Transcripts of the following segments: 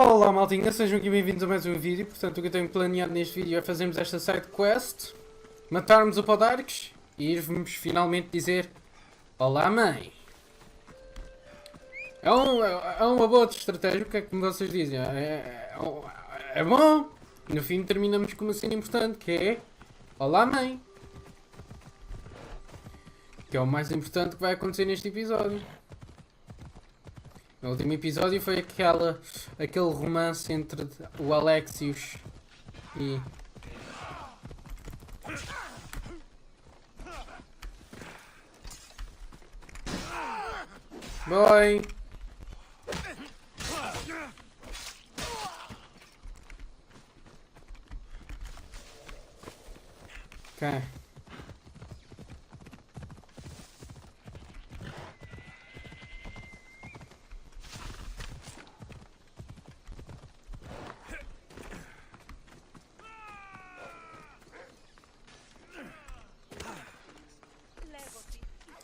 Olá maltinha, sejam aqui bem-vindos a mais um vídeo. Portanto, o que eu tenho planeado neste vídeo é fazermos esta side quest, matarmos o Podarks e irmos finalmente dizer olá mãe. É uma boa estratégia, o que é que vocês dizem? É bom! No fim terminamos com uma cena importante que é olá mãe. Que é o mais importante que vai acontecer neste episódio. No último episódio foi aquele romance entre o Alexios e... Boy! Ok.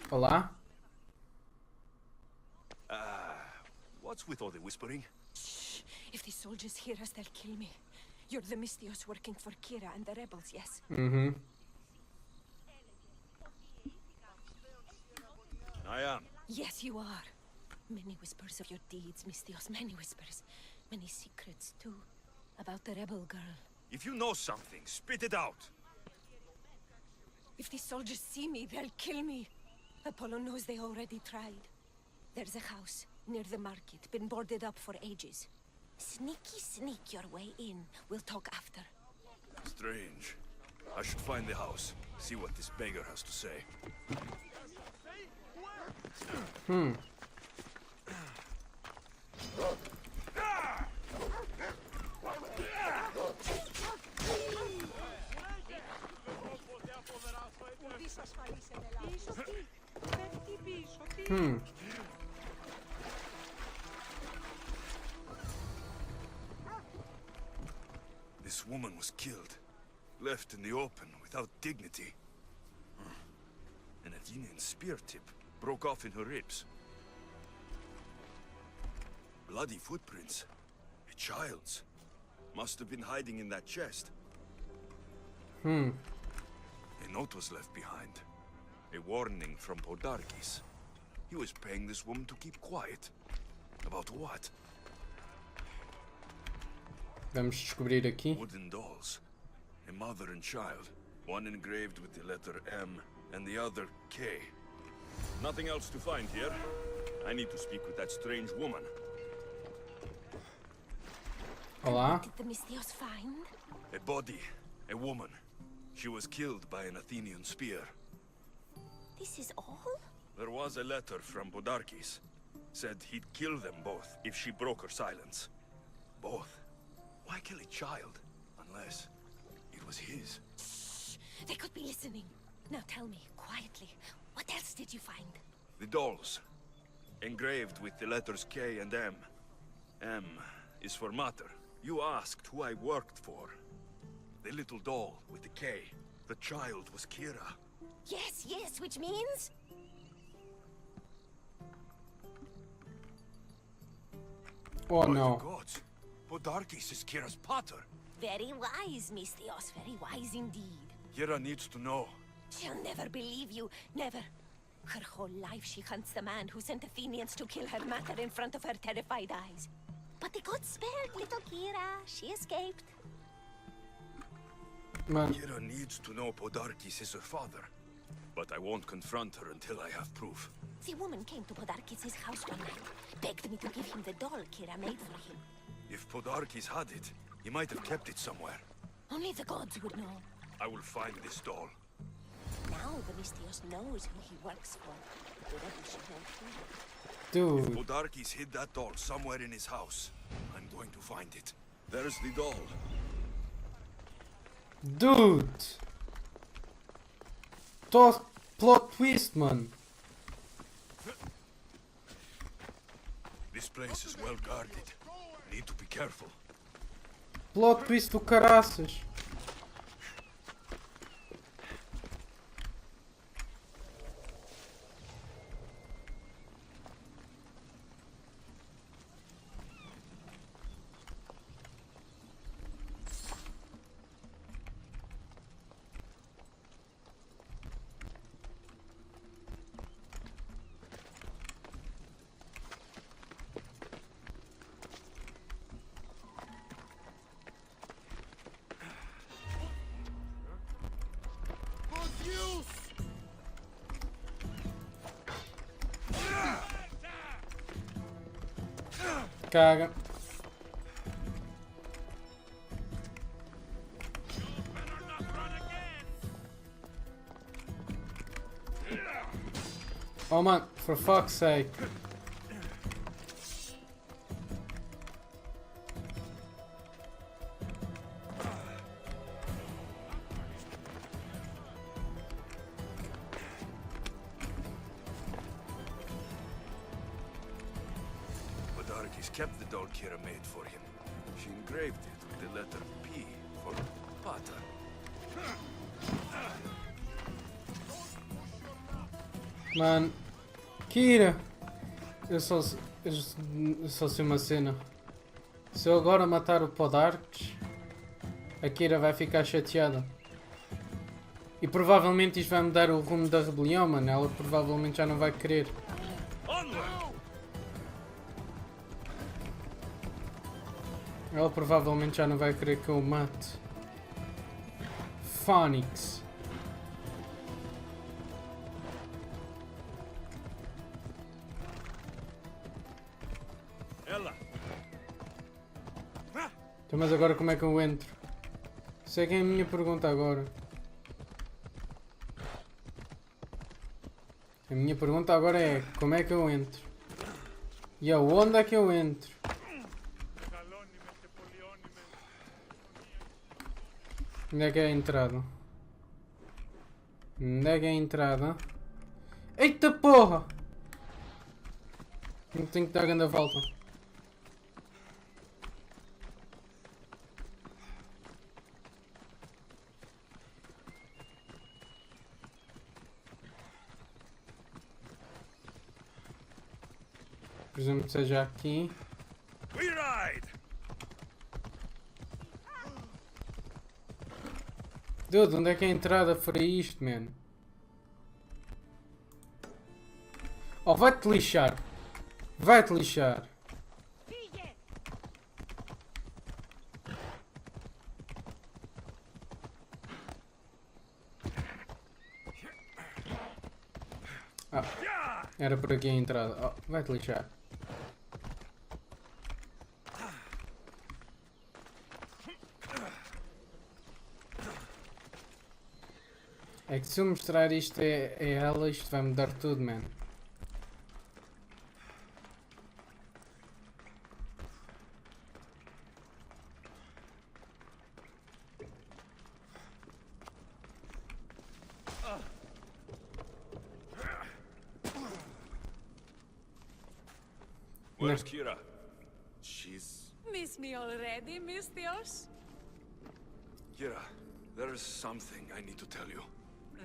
Olá? What's with all the whispering? Shh. If the soldiers hear us, they'll kill me. You're the Mystios working for Kira and the rebels, yes? Uhum. I am. Yes, you are. Many whispers of your deeds, Mystios. Many whispers. Many secrets, too. About the rebel girl. If you know something, spit it out. If the soldiers see me, they'll kill me. Apollo knows they already tried. There's a house near the market, been boarded up for ages. Sneak your way in. We'll talk after. Strange. I should find the house, see what this beggar has to say. This woman was killed, left in the open without dignity. An Athenian spear tip broke off in her ribs. Bloody footprints. A child's. Must have been hiding in that chest. A note was left behind. A warning from Podarkis. He was paying this woman to keep quiet. About what? Vamos descobrir aqui. Wooden dolls. A mother and child. One engraved with the letter M and the other K. Nothing else to find here. I need to speak with that strange woman. Olá? What did the Mystios find? A body. A woman. She was killed by an Athenian spear. This is all? There was a letter from Podarkis. Said he'd kill them both if she broke her silence. Both? Why kill a child? Unless it was his. Shh. They could be listening. Now tell me, quietly, what else did you find? The dolls. Engraved with the letters K and M. M is for Mater. You asked who I worked for. The little doll with the K. The child was Kira. Yes, which means? Oh By the não. gods, Podarkis is Kira's pater. Very wise, Mystios, very wise indeed. Kira needs to know. She'll never believe you, never. Her whole life she hunts the man who sent Athenians to kill her mater in front of her terrified eyes. But the gods spared little Kira. She escaped. Mano, Kira needs to know Podarkis is her father. But I won't confront her until I have proof. The woman came to Podarkis' house one night, begged me to give him the doll Kira made for him. If Podarkis had it, he might have kept it somewhere. Only the gods would know. I will find this doll. Now the Mystios knows who he works for. The rebels should know too. dude. Podarkis hid that doll somewhere in his house. I'm going to find it. There's the doll. Dude! Plot twist, mano. This place is well guarded. Need to be careful. Plot twist do caraças. Caga. Oh man, for fuck's sake. Odyseey kept the doll Kira made for him. She engraved it with the letter P for Parte. Mano, Kira, eu só sei uma cena. Se eu agora matar o Podartes, a Kira vai ficar chateada. E provavelmente isto vai mudar o rumo da rebelião, mano. Ela provavelmente já não vai querer. Ela provavelmente já não vai querer que eu o mate. Phoenix. Então, mas agora como é que eu entro? Isso é que é a minha pergunta agora. A minha pergunta agora é como é que eu entro? E aonde é que eu entro? Onde é que é a entrada? Onde é que é a entrada? Eita porra! Tenho que dar a grande volta. Presumo que seja aqui. We ride! Dude, onde é que é a entrada para isto, man? Oh, vai-te lixar! Vai-te lixar! Ah, era por aqui a entrada. Oh, vai-te lixar. É que se eu mostrar isto a ela, isto vai mudar tudo, man. Where's Kira? She's... Miss me already, Mistios? Kira, there's something I need to tell you.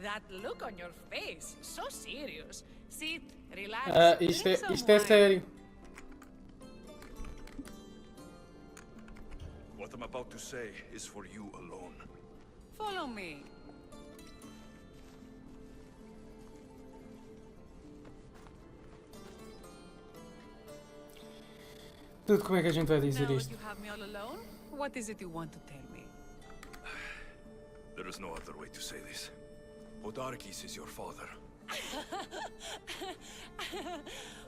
That look on your face, so serious. Sit, relax. Isto é sério. What I'm about to say is for you alone. Follow me. Tudo, como é que a gente vai dizer Now isto? you have me all alone. What is it you want to tell me? There is no other way to say this. Odyseey is your father.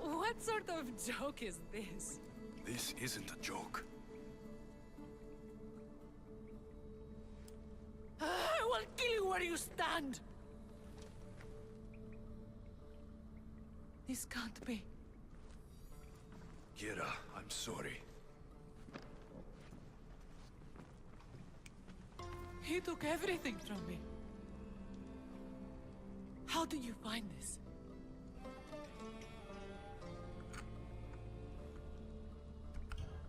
What sort of joke is this? This isn't a joke. I will kill you where you stand. This can't be. Kira, I'm sorry. He took everything from me. How did you find this?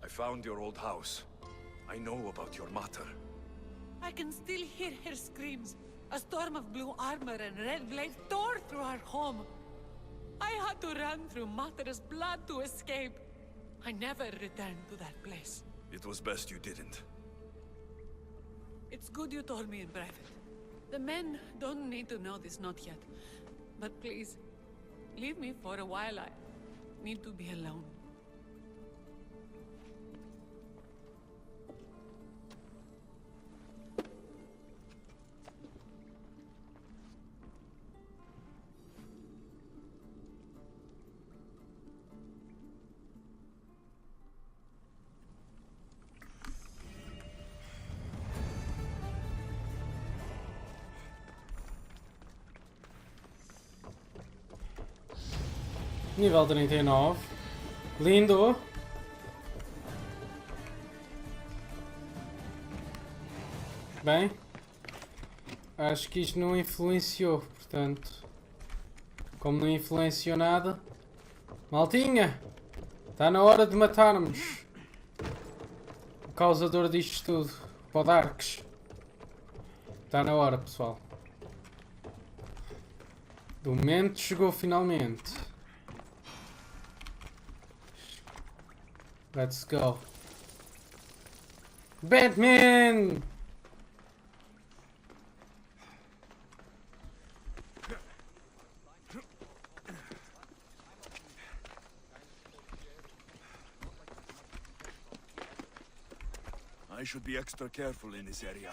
I found your old house. I know about your mother. I can still hear her screams. A storm of blue armor and red blades tore through our home. I had to run through Mater's blood to escape. I never returned to that place. It was best you didn't. It's good you told me in private. The men don't need to know this, not yet. But please, leave me for a while. I need to be alone. Nível 39. Lindo. Bem. Acho que isto não influenciou, portanto. Como não influenciou nada. Maltinha! Está na hora de matarmos. O causador disto tudo. Podarks. Está na hora, pessoal. O momento chegou finalmente. Let's go. Batman! I should be extra careful in this area.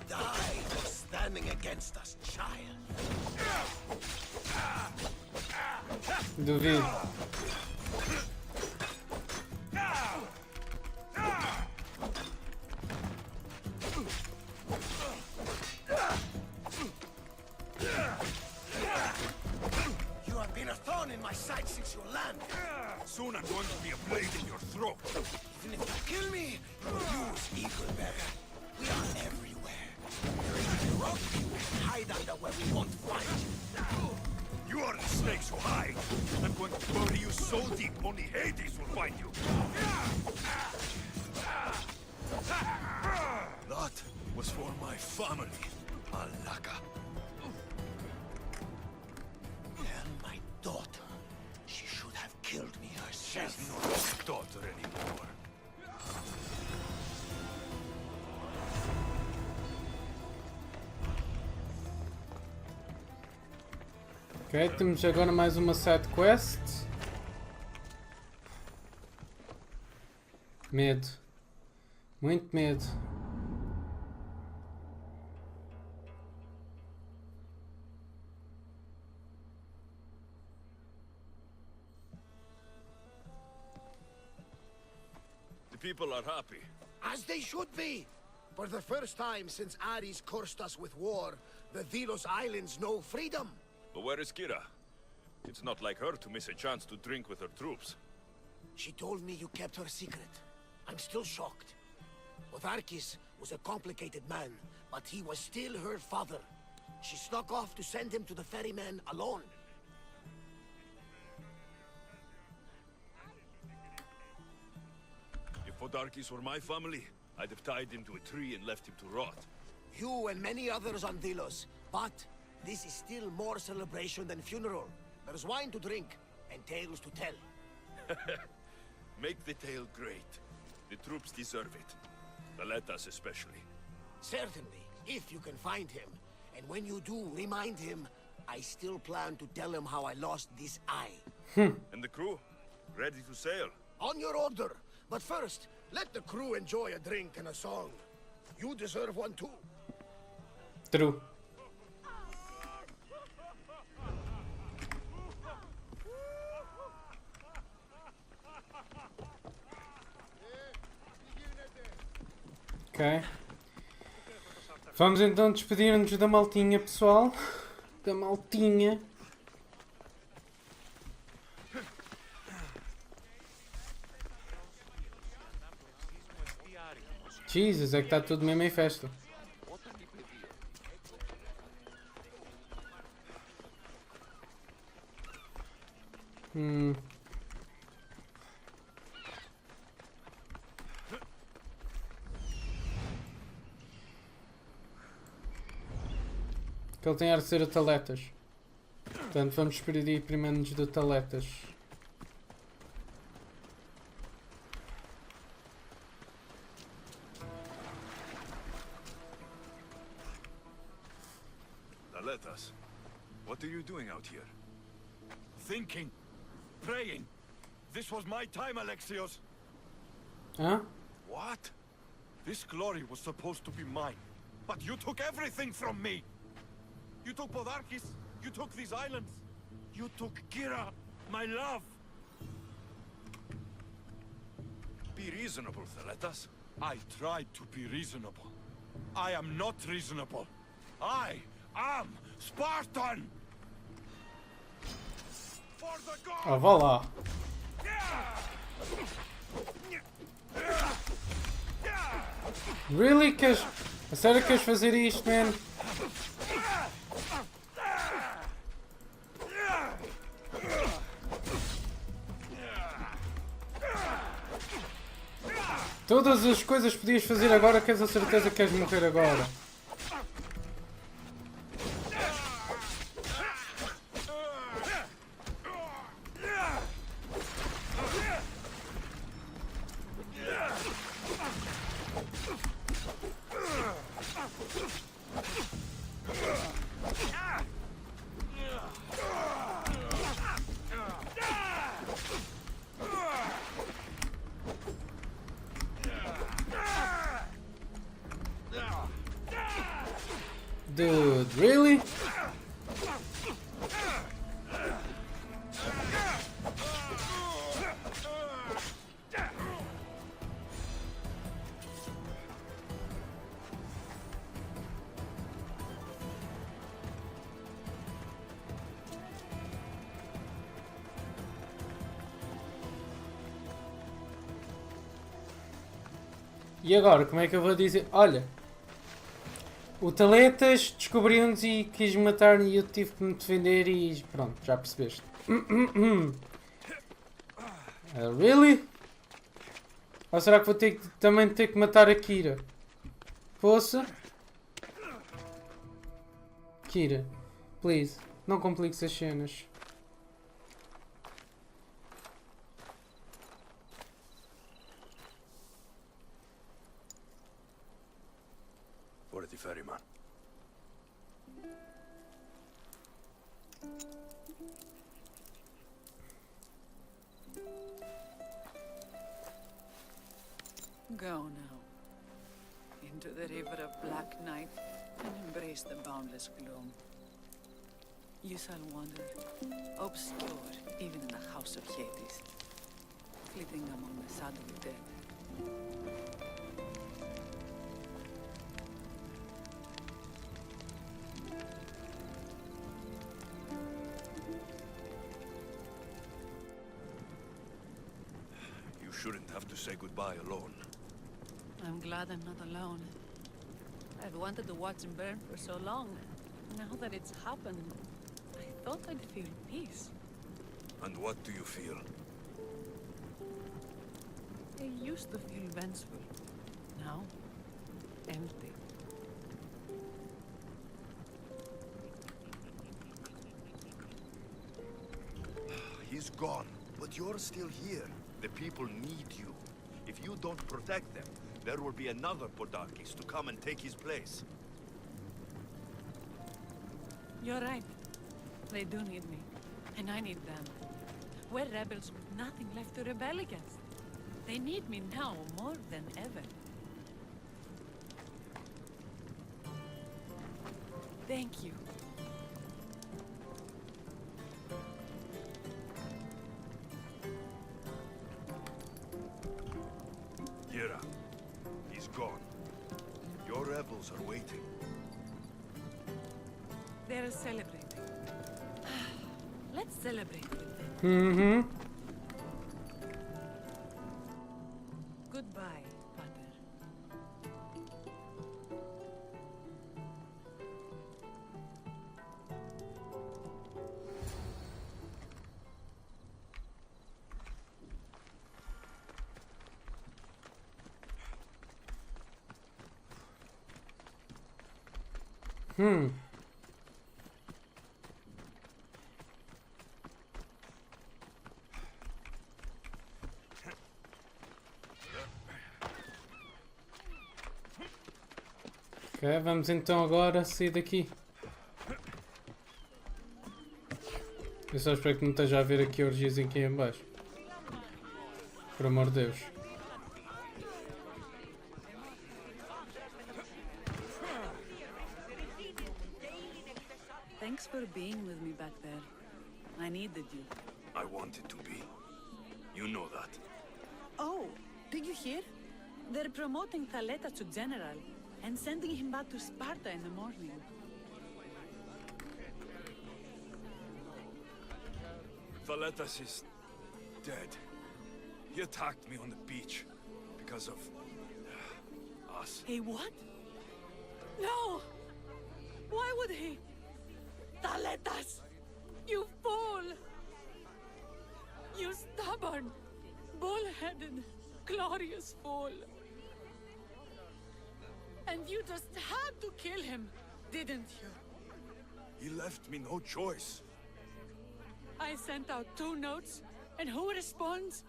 Die for standing against us, child. Duvido. You have been a thorn in my side since your land. Soon I'm going to be a blade in your throat. Even if you kill me, you will use Eaglebearer. We are everywhere. We're in the rock, hide under where we won't find you. You are the snakes who hide. I'm going to bury you so deep, only Hades will find you. That was for my family, Alaka. Tell my daughter she should have killed me She's herself. not my daughter anymore. Ok, temos agora mais uma side quest. Medo. Muito medo. The people are happy. As they should be. For the first time since Ares cursed us with war, the Delos Islands know freedom. But where is Kira? It's not like her to miss a chance to drink with her troops. She told me you kept her secret. I'm still shocked. Otharkis was a complicated man, but he was still her father. She snuck off to send him to the ferryman alone. If Podarkis were my family, I'd have tied him to a tree and left him to rot. You and many others on Delos, but this is still more celebration than funeral. There's wine to drink, and tales to tell. Make the tale great. The troops deserve it. The Letas especially. Certainly, if you can find him. And when you do, remind him, I still plan to tell him how I lost this eye. And the crew? Ready to sail? On your order. But first, let the crew enjoy a drink and a song. You deserve one too. True. Ok. Vamos então despedir-nos da maltinha, pessoal. Da maltinha. Jesus, é que está tudo mesmo em festa. Que ele tem ar de ser ataletas. Portanto, vamos despedir primeiro-nos de ataletas. Letas, what are you doing out here? Thinking. praying. This was my time, Alexios. Hã? What? This glory was supposed to be mine. But you took everything from me. You took Podarkis. You took these islands. You took Kira, my love. Be reasonable, Theletas. I tried to be reasonable. I am not reasonable. I am Spartan! For the gods! Ah, vá lá. Really? Queres... A sério queres fazer isto, man? Todas as coisas que podias fazer agora, queres a certeza que queres morrer agora. Dude, really? E agora, como é que eu vou dizer? Olha, o Taletas descobriu-nos e quis matar e eu tive que me defender e pronto, já percebeste. Really? Ou será que vou ter que, também ter que matar a Kira? Poça? Kira, please, não compliques as cenas. For the ferryman. Go now. Into the river of black night and embrace the boundless gloom. You shall wander, obscure even in the house of Hades, flitting among the sadly dead. You shouldn't have to say goodbye alone. I'm glad I'm not alone. I've wanted to watch him burn for so long. Now that it's happened, I thought I'd feel peace. And what do you feel? I used to feel vengeful. Now, empty. He's gone, but you're still here. The people need you. If you don't protect them, there will be another Podarkis to come and take his place. You're right. They do need me. And I need them. We're rebels with nothing left to rebel against. They need me now more than ever. Thank you. Kira, he's gone. Your rebels are waiting. They're celebrating. Let's celebrate with them. Mm-hmm. Goodbye, Pater. Ok, vamos então agora sair daqui. Eu só espero que não esteja a ver aqui orgias aqui em baixo. Por amor de Deus. Thanks for being with me back there. I needed you. I wanted to be. You know that. Oh, did you hear? They're promoting Thaleta to general and sending him back to Sparta in the morning. Thaletas is dead. He attacked me on the beach because of us. Hey, what? No! Why would he? Thaletas! You fool! You stubborn, bull-headed, glorious fool! And you just had to kill him, didn't you? He left me no choice. I sent out 2 notes, and who responds?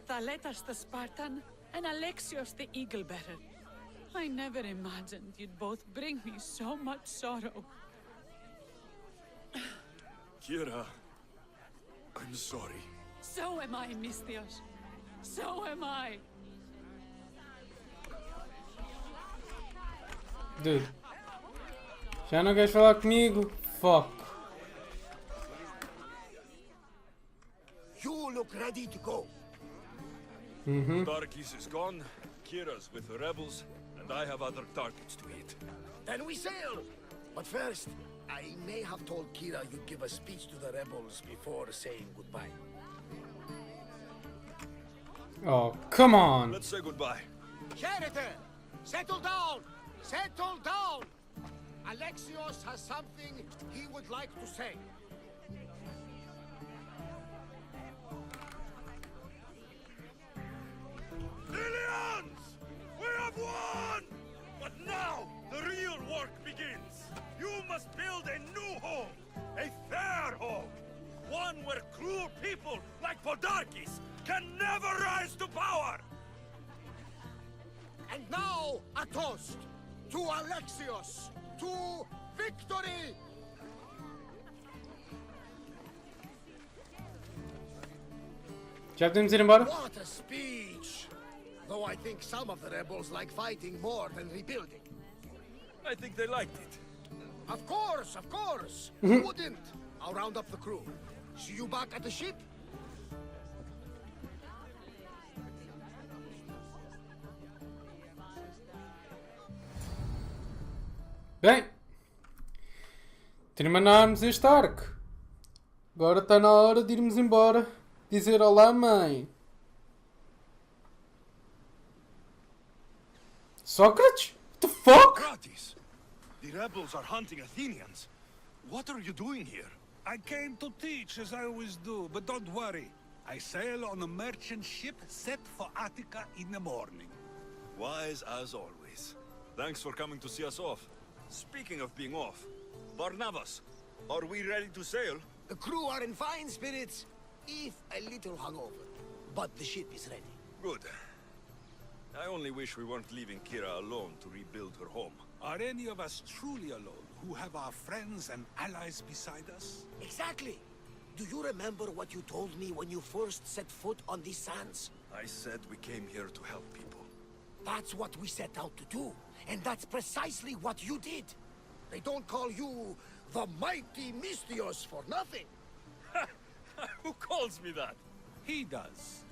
Thaletas the Spartan, and Alexios the Eagle-Bearer. I never imagined you'd both bring me so much sorrow. Kira, I'm sorry. So am I, Mistios. So am I. Dude. Já não queres falar comigo? Fuck. You look ready to go. Darkis is gone, Kira's with the rebels, and I have other targets to hit. Then we sail. But first, I may have told Kira you'd give a speech to the rebels before saying goodbye. Oh, come on. Let's say goodbye. Sheridan, settle down! Settle down! Alexios has something he would like to say. Lilians! We have won! But now, the real work begins. You must build a new home. A fair home. One where cruel people like Podarkis can never rise to power. And now, a toast to Alexios, to victory! Já podemos ir embora? What a speech! Though I think some of the rebels like fighting more than rebuilding. I think they liked it. Of course, of course! Who wouldn't? I'll round up the crew. See you back at the ship? Bem. Terminamos este arco. Agora está na hora de irmos embora. Dizer olá, mãe. Sócrates? What the fuck? Kratis! The rebels are hunting Athenians. What are you doing here? I came to teach, as I always do, but don't worry. I sail on a merchant ship set for Attica in the morning. Wise as always. Thanks for coming to see us off. Speaking of being off, Barnabas, are we ready to sail? The crew are in fine spirits, if a little hungover. But the ship is ready. Good. I only wish we weren't leaving Kira alone to rebuild her home. Are any of us truly alone, who have our friends and allies beside us? Exactly! Do you remember what you told me when you first set foot on these sands? I said we came here to help people. That's what we set out to do, and that's precisely what you did. They don't call you the mighty Mistios for nothing. Who calls me that? He does.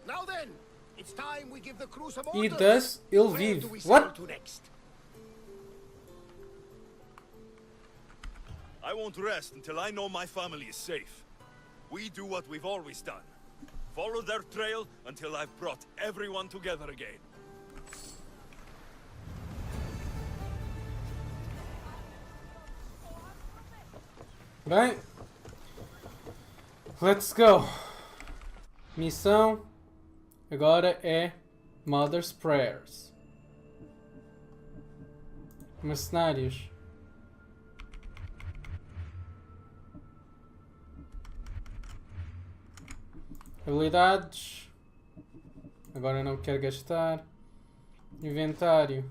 Now then, it's time we give the crew some He orders. does, ele Where vive. do we sail What? to next? I won't rest until I know my family is safe. We do what we've always done. Follow their trail until I've brought everyone together again. Bem. Let's go. Missão agora é Mother's Prayers. Mercenários. Habilidades. Agora não quero gastar. Inventário.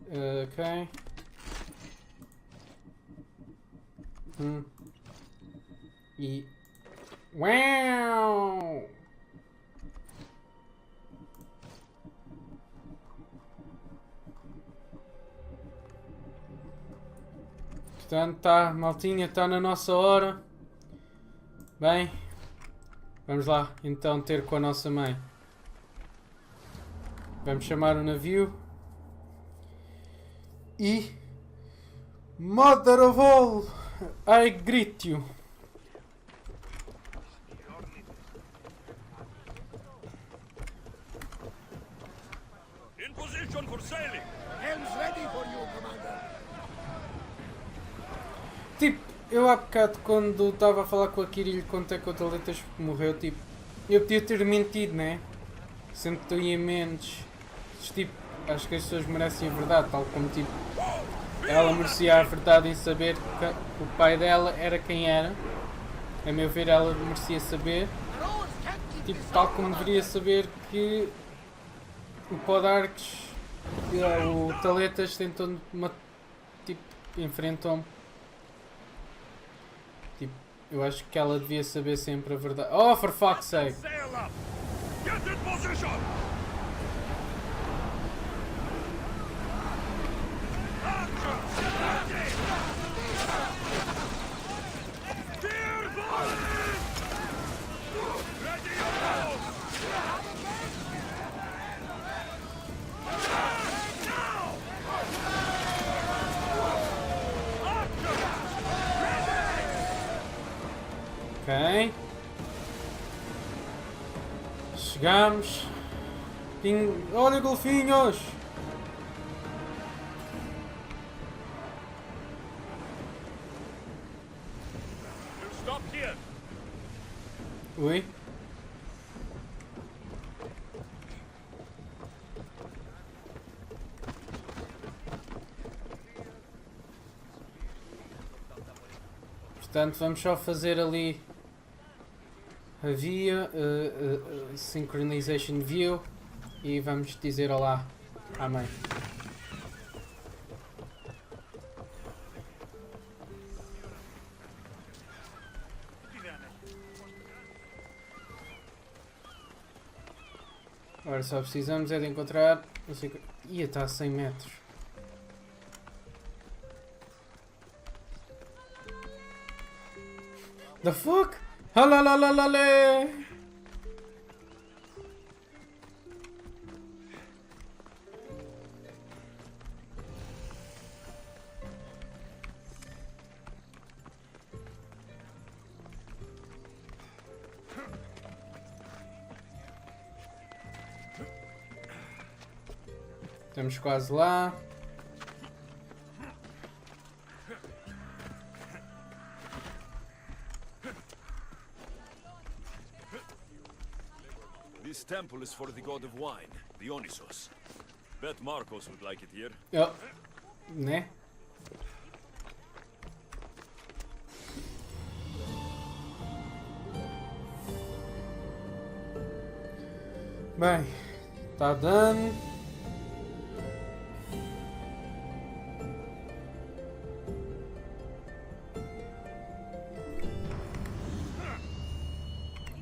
Ok. E... Uau! Portanto, tá, maltinha, está na nossa hora. Bem, vamos lá então ter com a nossa mãe. Vamos chamar o navio. E... Mother of all, I greet you. In position for sailing! Helm's ready for you, Commander. Tipo, eu há bocado quando estava a falar com a Kira e lhe contei que o Taletas morreu, tipo, eu podia ter mentido, né? Sempre estou em mentes. Tipo, acho que as pessoas merecem a verdade, tal como tipo, ela merecia a verdade em saber que o pai dela era quem era. A meu ver, ela merecia saber. Tipo, tal como deveria saber que o Podarques, o Taletas tentou tipo, enfrentou-me. Tipo, eu acho que ela devia saber sempre a verdade. Oh, for fuck's sake! Sail up! Get in position! Ok. Chegamos. Olha, golfinhos! You stop here! Ui. Portanto, vamos só fazer ali a via, Synchronization View, e vamos dizer olá à mãe. Agora só precisamos é de encontrar... Ia estar a 100 metros. The fuck? Halalalalale! Estamos quase lá. This temple is for the god of wine, the Onisos. Bet Marcos would like it here. Oh. Né? Bem, está dando.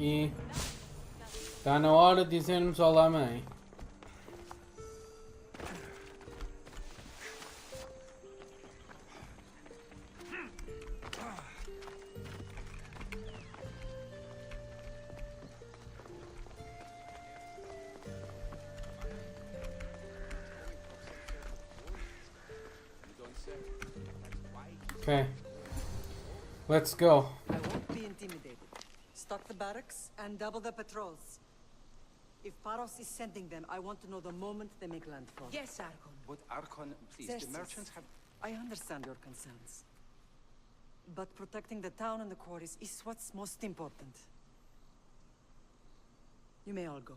E está na hora de dizermos olá, mãe. Okay, let's go. I won't be intimidated. Stock the barracks and double the patrols. If Paros is sending them, I want to know the moment they make landfall. Yes, Archon. But Archon, please, Xerxes, the merchants have... I understand your concerns. But protecting the town and the quarries is what's most important. You may all go.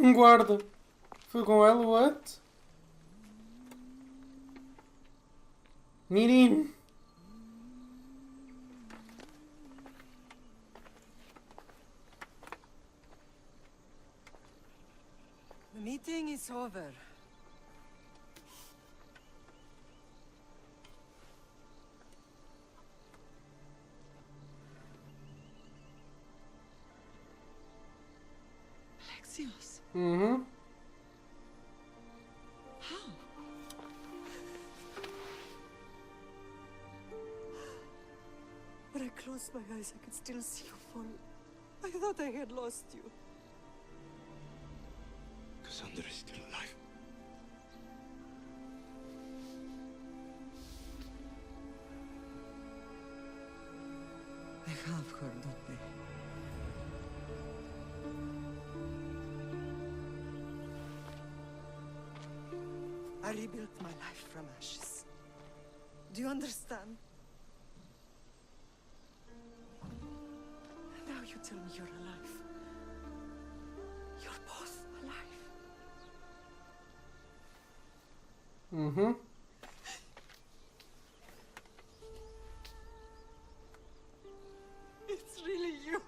Um guarda. Foi com ela, what? Mirim. meeting is over. Alexios, Mm-hmm. how? When I closed my eyes, I could still see you fall. I thought I had lost you. Cassandra is still alive. I have her, don't they? I rebuilt my life from ashes. Do you understand? Now you tell me you're alive. You're both alive. Mm-hmm. It's really you.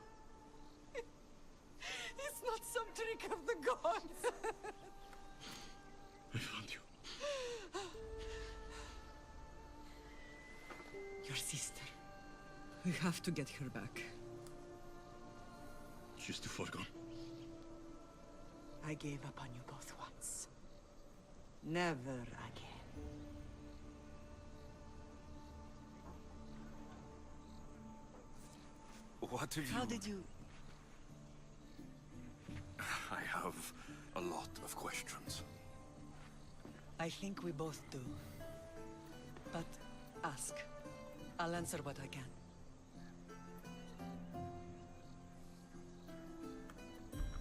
It's not some trick of the gods. I found you. Your sister. We have to get her back. She's too far gone. I gave up on you both once. Never again. What have you... How did you... I have a lot of questions. I think we both do. But ask. I'll answer what I can.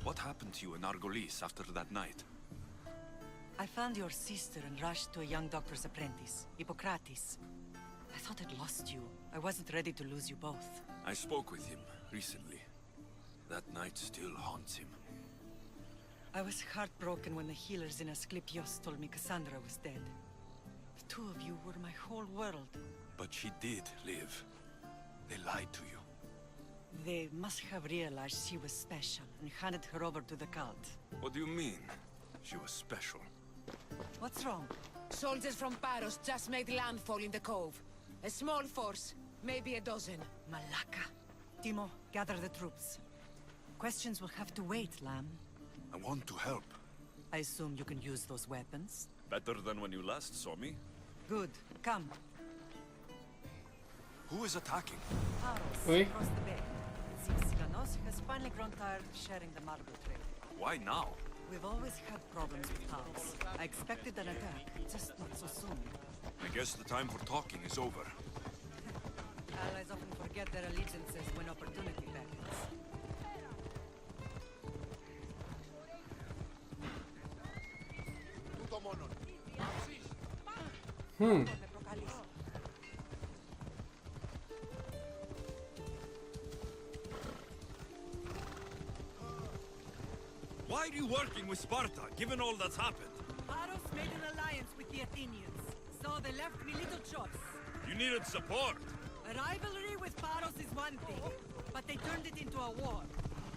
What happened to you in Argolis after that night? I found your sister and rushed to a young doctor's apprentice, Hippocrates. I thought I'd lost you. I wasn't ready to lose you both. I spoke with him recently. That night still haunts him. I was heartbroken when the healers in Asclepios told me Cassandra was dead. The two of you were my whole world. But she did live. They lied to you. They must have realized she was special and handed her over to the cult. What do you mean? She was special. What's wrong? Soldiers from Paros just made landfall in the cove. A small force, maybe a dozen. Malaka. Timo, gather the troops. Questions will have to wait, Lamb. I want to help. I assume you can use those weapons? Better than when you last saw me. Good. Come. Who is attacking? Paros, Oui. across the bay. It seems Silanos has finally grown tired of sharing the marble trade. Why now? We've always had problems with Paros. I expected an attack, just not so soon. I guess the time for talking is over. Allies often forget their allegiances when opportunity beckons. Why are you working with Sparta, given all that's happened? Paros made an alliance with the Athenians, so they left me little choice. You needed support. A rivalry with Paros is one thing, but they turned it into a war.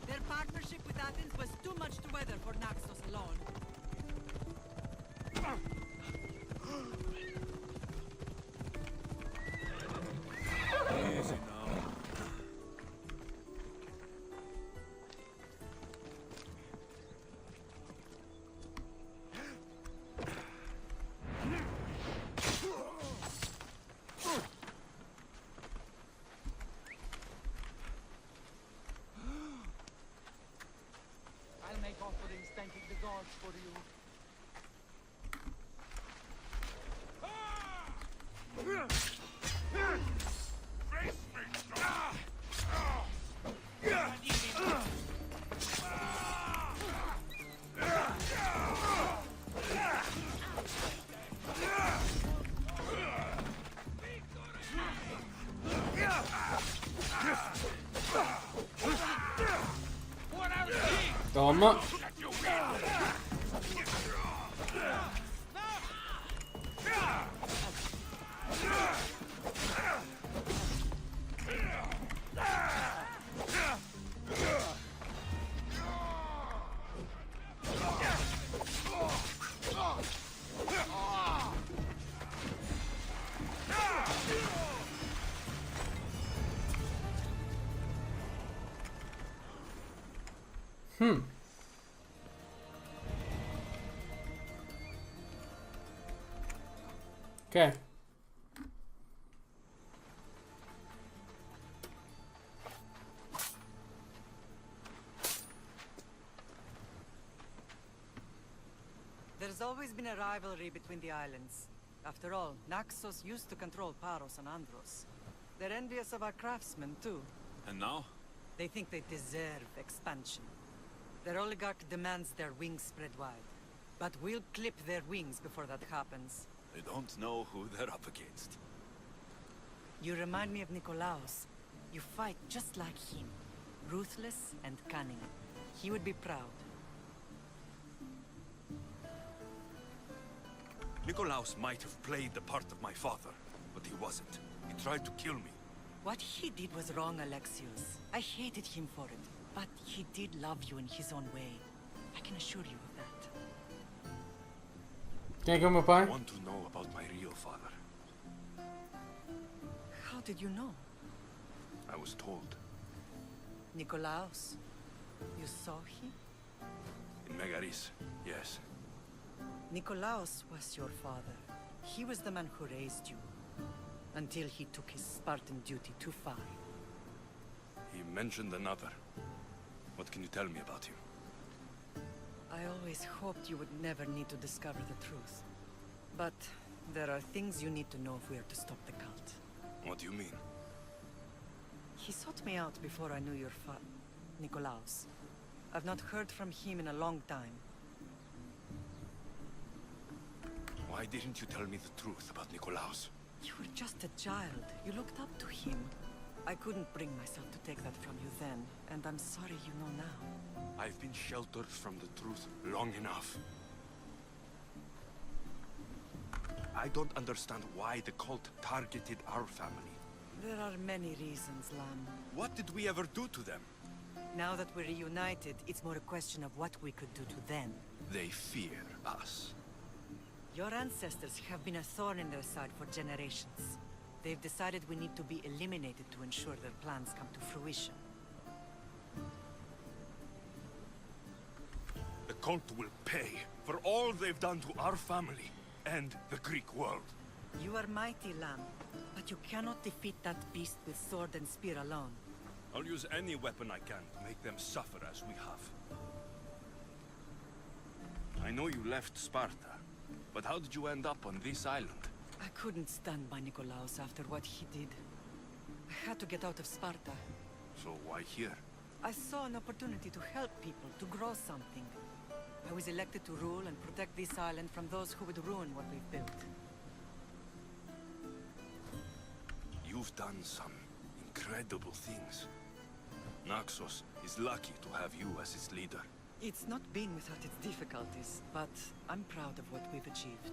Their partnership with Athens was too much to weather for Naxos alone. Easy now. I'll make offerings thanking the gods for you. Toma. Ok. There's always been a rivalry between the islands. After all, Naxos used to control Paros and Andros. They're envious of our craftsmen, too. And now? They think they deserve expansion. Their oligarch demands their wings spread wide. But we'll clip their wings before that happens. They don't know who they're up against. You remind me of Nikolaos. You fight just like him. Ruthless and cunning. He would be proud. Nikolaos might have played the part of my father, but he wasn't. He tried to kill me. What he did was wrong, Alexios. I hated him for it. But he did love you in his own way. I can assure you of that. Quem é que é o meu I pai? want to know about my real father. How did you know? I was told. Nikolaos. You saw him? In Megaris, yes. Nikolaos was your father. He was the man who raised you. Until he took his Spartan duty too far. He mentioned another. What can you tell me about him? I always hoped you would never need to discover the truth. But there are things you need to know if we are to stop the cult. What do you mean? He sought me out before I knew your Nikolaos. I've not heard from him in a long time. Why didn't you tell me the truth about Nikolaos? You were just a child. You looked up to him. I couldn't bring myself to take that from you then, and I'm sorry you know now. I've been sheltered from the truth long enough. I don't understand why the cult targeted our family. There are many reasons, Lam. What did we ever do to them? Now that we're reunited, it's more a question of what we could do to them. They fear us. Your ancestors have been a thorn in their side for generations. They've decided we need to be eliminated to ensure their plans come to fruition. The cult will pay for all they've done to our family and the Greek world. You are mighty, Lam, but you cannot defeat that beast with sword and spear alone. I'll use any weapon I can to make them suffer as we have. I know you left Sparta, but how did you end up on this island? I couldn't stand by Nikolaos after what he did. I had to get out of Sparta. So why here? I saw an opportunity to help people, to grow something. I was elected to rule and protect this island from those who would ruin what we've built. You've done some incredible things. Naxos is lucky to have you as its leader. It's not been without its difficulties, but I'm proud of what we've achieved.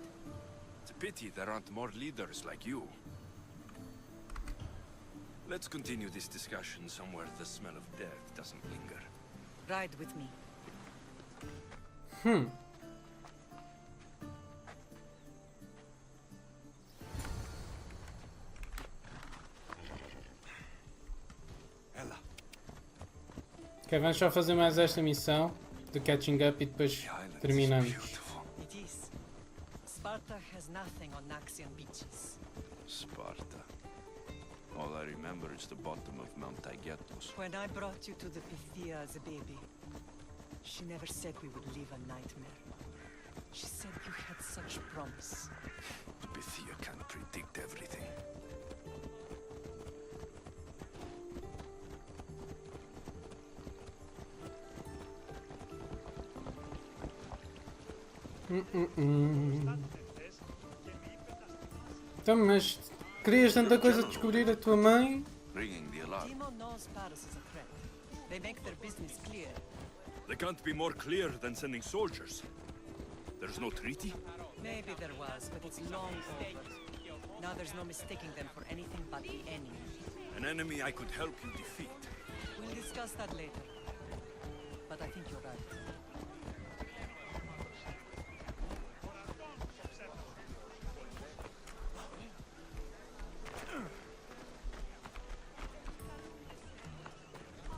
It's a pity there aren't more leaders like you. Let's continue this discussion somewhere the smell of death doesn't linger. Ride with me. Ella. Ok, vamos só fazer mais esta missão do catching up e depois terminamos. It is. Sparta has nothing on Naxian beaches. Sparta. All I remember is the bottom of Mount Taygetos. When I brought you to the Pythia as a baby, she never said we would live a nightmare. She said you had such promise. The Pythia can't predict everything. Então, mas querias tanta coisa descobrir a tua mãe? Ringing the alarm. Timo knows Paris is a threat. They make their business clear. They can't be more clear than sending soldiers. There's no treaty? Maybe there was, but it's long over. Now there's no mistaking them for anything but the enemy. An enemy I could help you defeat. We'll discuss that later. But I think you're right.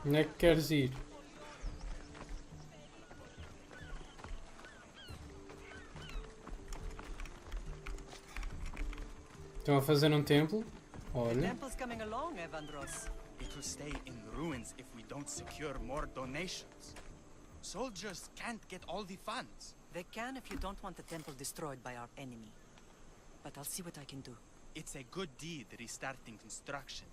Onde é que queres ir? Estão a fazer um templo. The Olha. temple's coming along, Evandros. It will stay in ruins if we don't secure more donations. Soldiers can't get all the funds. They can if you don't want the temple destroyed by our enemy. But I'll see what I can do. It's a good deed restarting construction.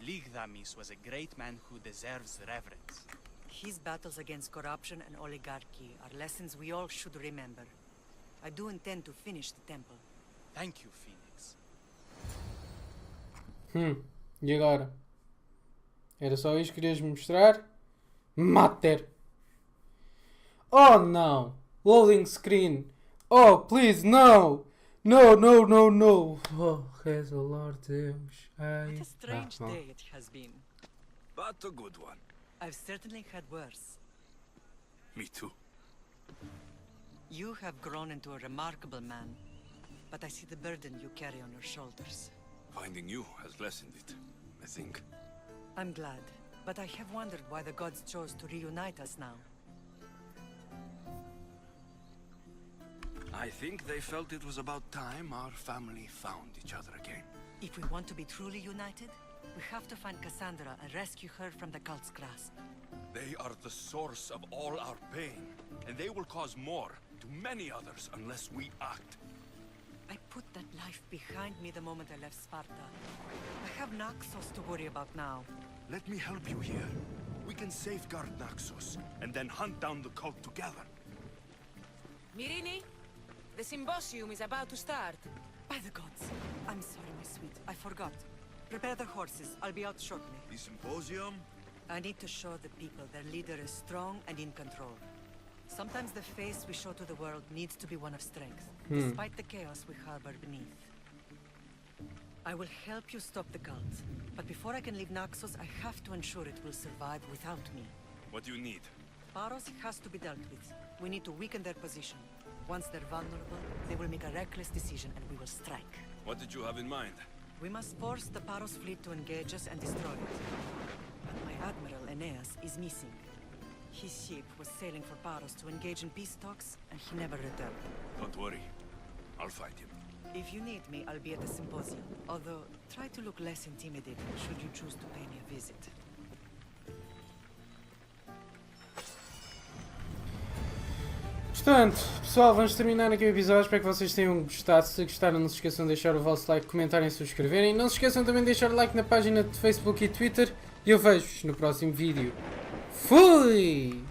Ligdamis was a great man who deserves reverence. His battles against corruption and oligarchy are lessons we all should remember. I do intend to finish the temple. Thank you, Phoenix. E agora? Era só isto que querias mostrar? Mater! Oh não! Loading screen! Oh, please, no! No, no, no, no! Oh, reza o Lord Deus. Ai. What a strange day it has been. But a good one. I've certainly had worse. Me too. You have grown into a remarkable man, but I see the burden you carry on your shoulders. Finding you has lessened it, I think. I'm glad, but I have wondered why the gods chose to reunite us now. I think they felt it was about time our family found each other again. If we want to be truly united, we have to find Cassandra and rescue her from the cult's grasp. They are the source of all our pain, and they will cause more to many others unless we act. I put that life behind me the moment I left Sparta. I have Naxos to worry about now. Let me help you here. We can safeguard Naxos, and then hunt down the cult together. Mirini, the symposium is about to start. By the gods. I'm sorry, my sweet. I forgot. Prepare the horses. I'll be out shortly. The symposium? I need to show the people their leader is strong and in control. Sometimes the face we show to the world needs to be one of strength, despite the chaos we harbor beneath. I will help you stop the cult, but before I can leave Naxos, I have to ensure it will survive without me. What do you need? Paros has to be dealt with. We need to weaken their position. Once they're vulnerable, they will make a reckless decision and we will strike. What did you have in mind? We must force the Paros fleet to engage us and destroy it. But my admiral, Aeneas, is missing. His ship was sailing for Paros to engage in peace talks, and he never returned. Don't worry. I'll find him. If you need me, I'll be at the symposium. Although, try to look less intimidating should you choose to pay me a visit. Portanto, pessoal, vamos terminar aqui o episódio. Espero que vocês tenham gostado. Se gostaram, não se esqueçam de deixar o vosso like, comentarem e subscreverem. Não se esqueçam também de deixar o like na página de Facebook e Twitter. E eu vejo-vos no próximo vídeo. Fui!